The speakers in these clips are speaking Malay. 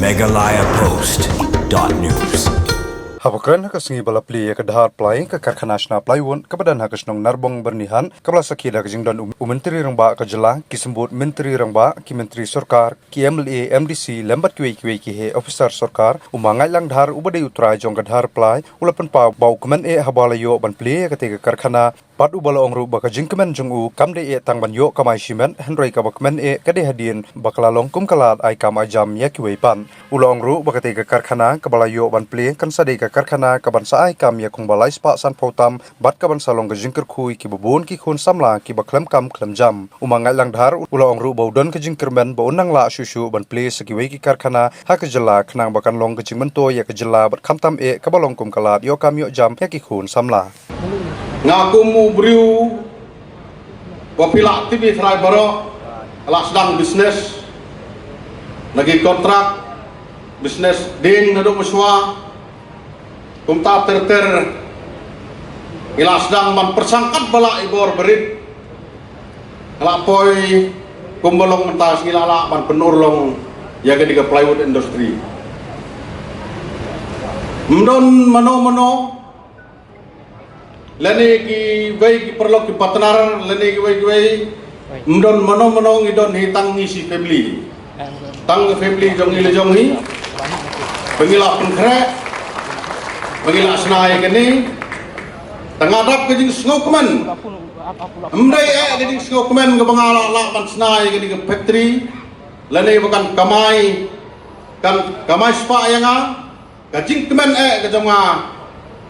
megalayapost.news. Habakan kasengi bala pli ke dahar plai ke karkhana nasional Plywood kebadan hakasnong narbong bernihan kabla sakida kajing dan menteri rangba ke jela kisembut menteri rangba ki menteri sarkar ki MLA MDC lambat kiwe ki he officer sarkar umangai lang dhar ubade utrai jong ke dahar plai ulapan pa bau kemen habalayo ban pli ke karkhana pat ubala ongru baka jingkemen jongu kamde tang ban yo kamai simen henry ka bakmen kade hadin baklalong kumkalat ai kam ajam ya kiwe pan ula ongru baka te karkhana kabala yo ban pli kan sade karkhana kaban sa ai kam ya kung balai spa san pautam bat kaban salong ga jingker khui ki bubun ki khun samla ki baklam kam klam jam umangai lang dhar ula ongru baudon ka jingkermen ba unang la shushu ban pli sakiwe ki karkhana ha ka jela khnang bakan long ka jingmen to ya ka jela bat khamtam kabalong kumkalat yo kam yo jam ya ki khun samla ngaku mu beriu wapila aktif serai barok ala sedang bisnes lagi kontrak bisnes ding naduk meswa kumta ter ila sedang man persangkat bala ibor berit ala poi kumbolong mentas ngilala man penurlong ya gadi ke plywood industry mendon mano lani ki bay ki perlo ki partner lani ki bay mdon mano ngidon hitang ngisi family tang family jong hi pengila pengkre pengila senai kene tangadap ke jing snokman mdai ke jing snokman ke bangala la pan senai ke di factory lani bukan kamai kan kamai spa yanga ka jing kemen ke jonga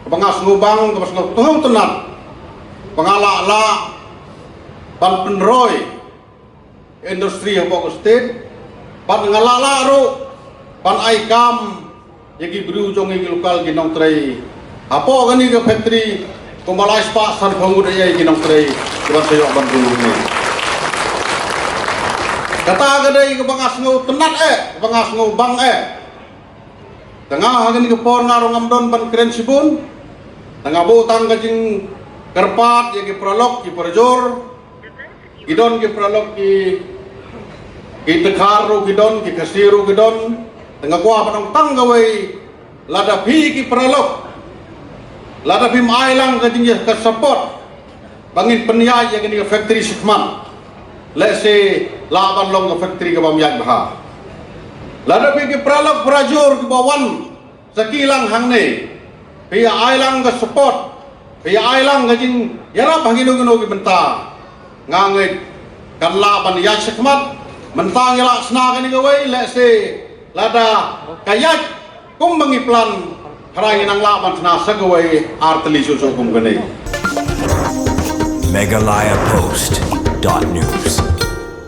pengas ngubang kemas ngutung tenat pengala pan penroy industri hapok state pan ngalala ro pan aikam yagi bru jongi lokal ginong tray apo gani ke factory kumbalai spa san pangud ay ginong tray kiban sayo ban ni kata gadai ke pengas ngau tenat pengas ngubang tengah gani ke por ngarong amdon pan keren sibun tengah butang kajing kerpat yang ki prolog ki perjor gidon ki prolog ki tekharu gidon ki kasiru gidon tengah gua panong tanggawai lada pi ki prolog lada pi mailang kajing ya ke support bangin peniai yang ini factory sikman let's say laban long factory ke bamyak bah lada pi ki prolog prajur ki bawan sekilang hangne pia ailang ke support pia ailang ke jing yara bangino gino ki benta ngangai kan laban ya sekmat mentang yala sna kan gawai let's say lada kayat kum mangiplan harang nang laban sna sagawai arteli susu kum gane megalayapost.news.